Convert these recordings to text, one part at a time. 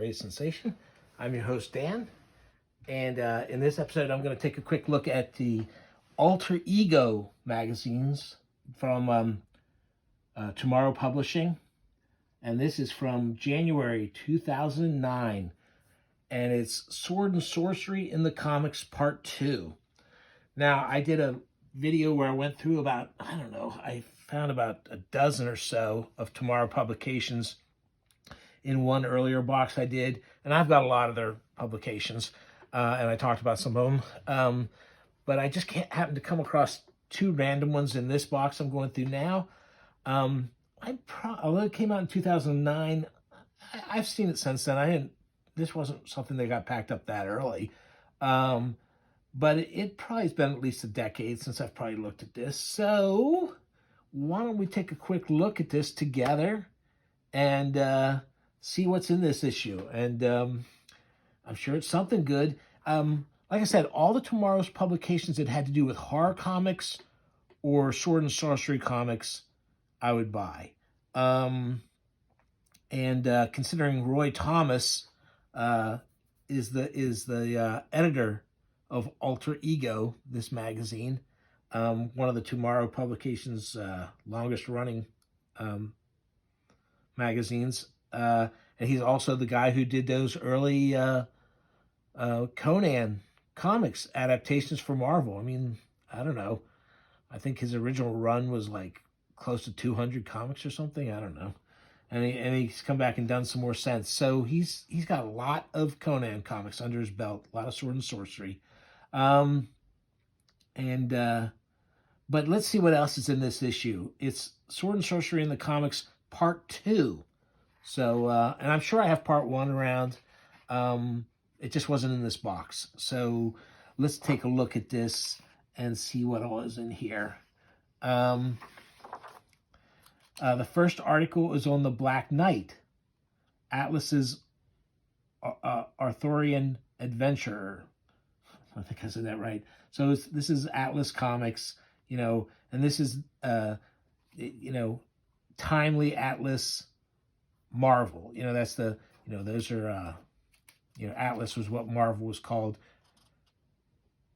Raise Sensation. I'm your host, Dan. And in this episode, I'm going to take a quick look at the Alter Ego magazines from Tomorrow Publishing. And this is from January 2009. And it's Sword and Sorcery in the Comics Part 2. Now, I did a video where I went through about, I found about a dozen or so of Tomorrow publications in one earlier box I did. And I've got a lot of their publications, and I talked about some of them. But I just can't happen to come across two random ones in this box I'm going through now. Although it came out in 2009, I've seen it since then. This wasn't something that got packed up that early. But it probably has been at least a decade since I've probably looked at this. So why don't we take a quick look at this together and see what's in this issue. And I'm sure it's something good. Like I said, all the Tomorrow's publications that had to do with horror comics or sword and sorcery comics, I would buy. And considering Roy Thomas is the editor of Alter Ego, this magazine, one of the Tomorrow Publications' longest running magazines. And he's also the guy who did those early Conan comics adaptations for Marvel. I mean, I don't know. I think his original run was like close to 200 comics or something. I don't know. And he's come back and done some more since. So he's got a lot of Conan comics under his belt, a lot of sword and sorcery. But let's see what else is in this issue. It's Sword and Sorcery in the Comics Part 2. So, and I'm sure I have Part 1 around. It just wasn't in this box. So let's take a look at this and see what all is in here. The first article is on the Black Knight, Atlas's Arthurian Adventurer. I think I said that right. So this is Atlas Comics, and this is, timely Atlas Marvel. That's the, those are, Atlas was what Marvel was called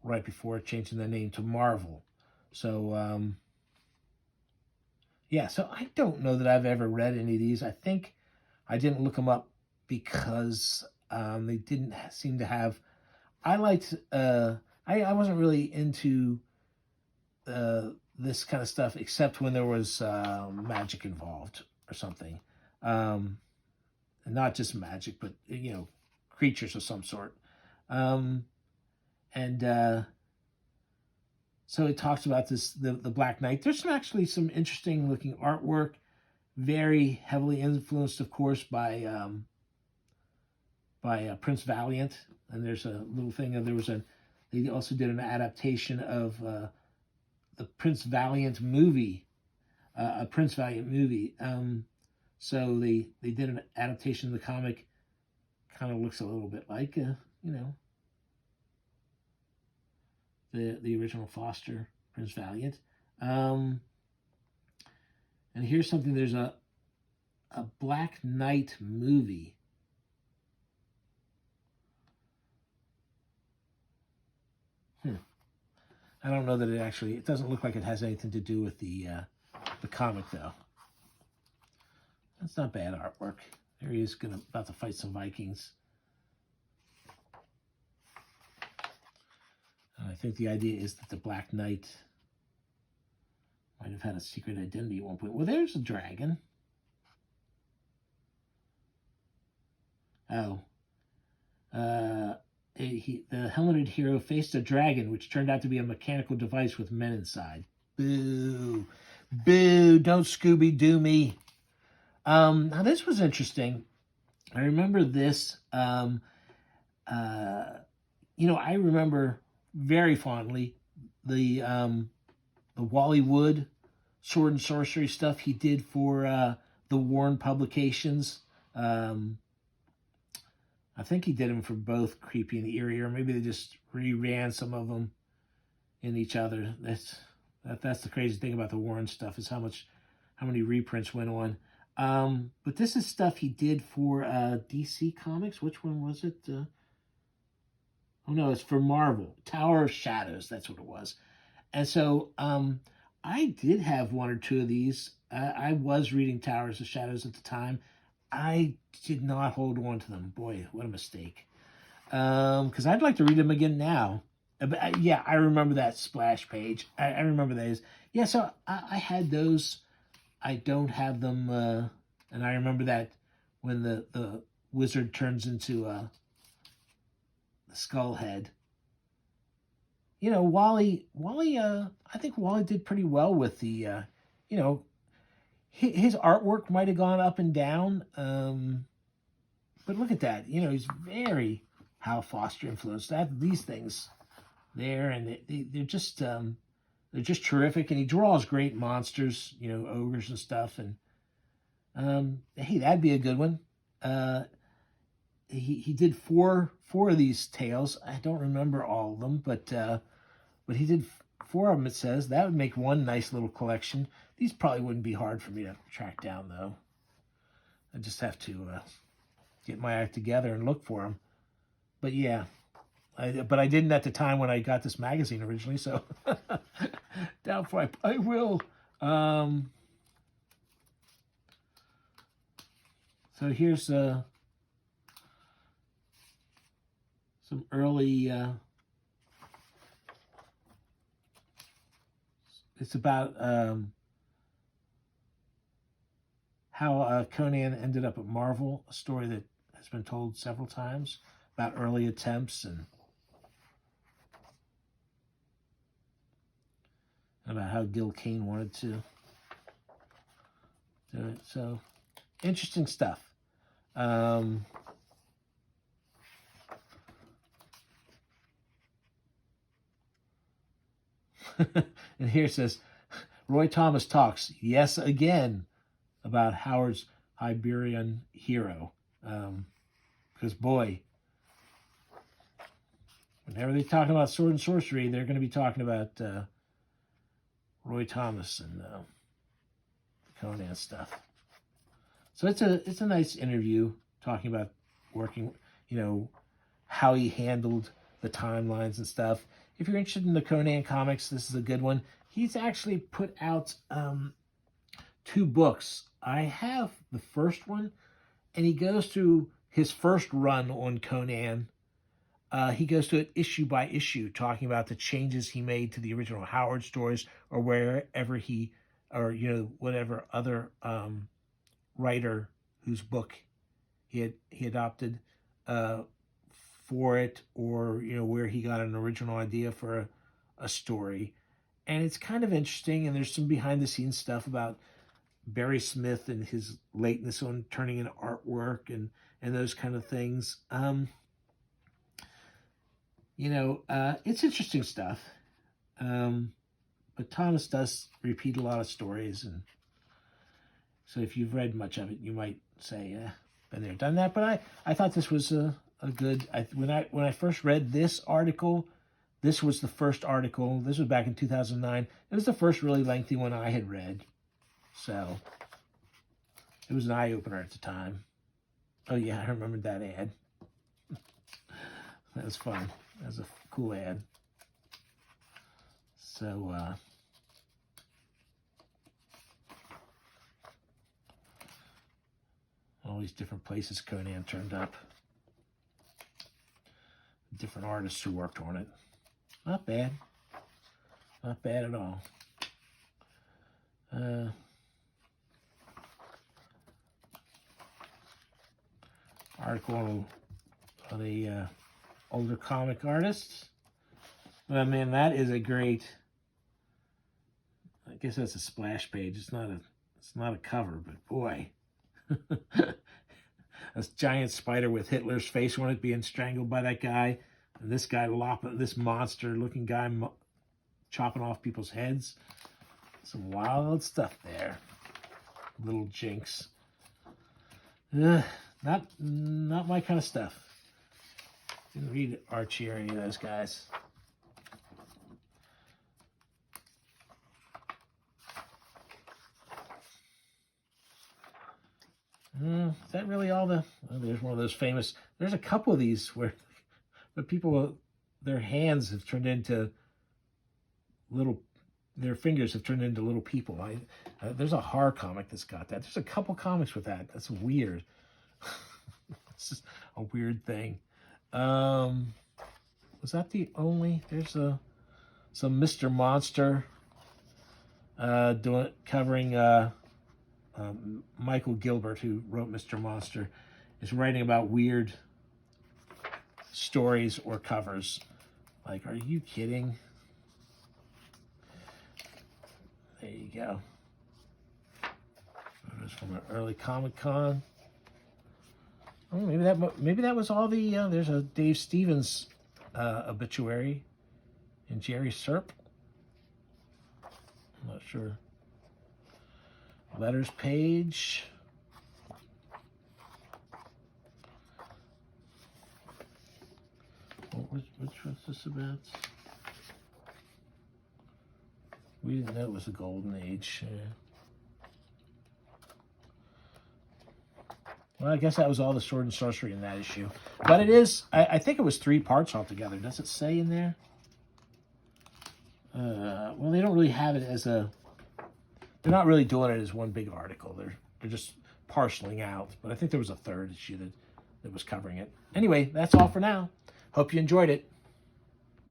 right before changing the name to Marvel. So, yeah, so I don't know that I've ever read any of these. I think I didn't look them up because they didn't seem to have... I liked... I wasn't really into this kind of stuff except when there was magic involved or something. Not just magic, but, creatures of some sort. So it talks about this, the Black Knight. There's actually some interesting looking artwork, very heavily influenced, of course, by Prince Valiant. And there's a little thing, they also did an adaptation of the Prince Valiant movie, a Prince Valiant movie. So they did an adaptation of the comic, kind of looks a little bit like, the original Foster, Prince Valiant. And here's something, there's a Black Knight movie. I don't know that it doesn't look like it has anything to do with the comic, though. That's not bad artwork. There he is about to fight some Vikings. I think the idea is that the Black Knight might have had a secret identity at one point. Well, there's a dragon. Oh. The helmeted hero faced a dragon, which turned out to be a mechanical device with men inside. Boo. Boo. Don't Scooby-Doo me. Now, this was interesting. I remember this. I remember very fondly the Wally Wood sword and sorcery stuff he did for the Warren publications. I think he did them for both Creepy and Eerie, or maybe they just reran some of them in each other. That's the crazy thing about the Warren stuff, is how many reprints went on. But this is stuff he did for DC Comics. Which one was it? Oh no, it's for Marvel. Tower of Shadows, that's what it was. And so I did have one or two of these. I was reading Towers of Shadows at the time. I did not hold on to them. Boy, what a mistake. Because I'd like to read them again now. But, yeah, I remember that splash page. I remember those. Yeah, so I had those. I don't have them. And I remember that when the wizard turns into the skull head. You know, Wally, I think Wally did pretty well with the, you know, his artwork might have gone up and down. But look at that. You know, he's very Hal Foster influenced. These things there, and they're just terrific. And he draws great monsters, you know, ogres and stuff. And hey, that'd be a good one. He did four of these tales. I don't remember all of them, but he did four of them. It says that would make one nice little collection. These probably wouldn't be hard for me to track down, though. I just have to get my act together and look for them. But yeah, but I didn't at the time when I got this magazine originally, so doubtful I will. So here's some early. It's about how Conan ended up at Marvel, a story that has been told several times about early attempts and about how Gil Kane wanted to do it. So, interesting stuff. And here it says, Roy Thomas talks, yes, again, about Howard's Iberian hero. Because, boy, whenever they're talking about sword and sorcery, they're going to be talking about Roy Thomas and Conan stuff. So it's a nice interview talking about working, you know, how he handled the timelines and stuff. If you're interested in the Conan comics, this is a good one. He's actually put out 2 books. I have the first one, and he goes through his first run on Conan. He goes to it issue by issue, talking about the changes he made to the original Howard stories, or wherever he, or you know, whatever other writer whose book he adopted for it, or you know, where he got an original idea for a story. And it's kind of interesting, and there's some behind the scenes stuff about Barry Smith and his lateness on turning in artwork and those kind of things. You know, it's interesting stuff. But Thomas does repeat a lot of stories, and so if you've read much of it, you might say, yeah, been there, done that. But I thought this was a good. When I first read this article, this was the first article. This was back in 2009. It was the first really lengthy one I had read, so it was an eye opener at the time. Oh yeah, I remembered that ad. That was fun. That was a cool ad. So, all these different places Conan turned up. Different artists who worked on it. Not bad. Not bad at all. Article on the older comic artists. But I mean, that is a great. I guess that's a splash page. It's not a cover, but boy, this giant spider with Hitler's face on it being strangled by that guy, and this guy this monster-looking guy chopping off people's heads. Some wild stuff there. Little Jinx. Not my kind of stuff. Didn't read Archie or any of those guys. Is that really all the... Oh, there's one of those famous... There's a couple of these where the people, their hands have turned into little... Their fingers have turned into little people. There's a horror comic that's got that. There's a couple comics with that. That's weird. It's just a weird thing. Was that the only... There's some Mr. Monster covering... Michael Gilbert, who wrote Mr. Monster, is writing about weird stories or covers. Like, are you kidding? There you go. Photos from an early Comic-Con. Oh, maybe that was all the... there's a Dave Stevens obituary and Jerry Serp. I'm not sure. Letters page. Which was this about? We didn't know it was the Golden Age. Well, I guess that was all the Sword and Sorcery in that issue. But it is, I think it was 3 parts altogether. Does it say in there? Well, they don't really have it as a... They're not really doing it as one big article. They're just parceling out. But I think there was a 3rd issue that was covering it. Anyway, that's all for now. Hope you enjoyed it.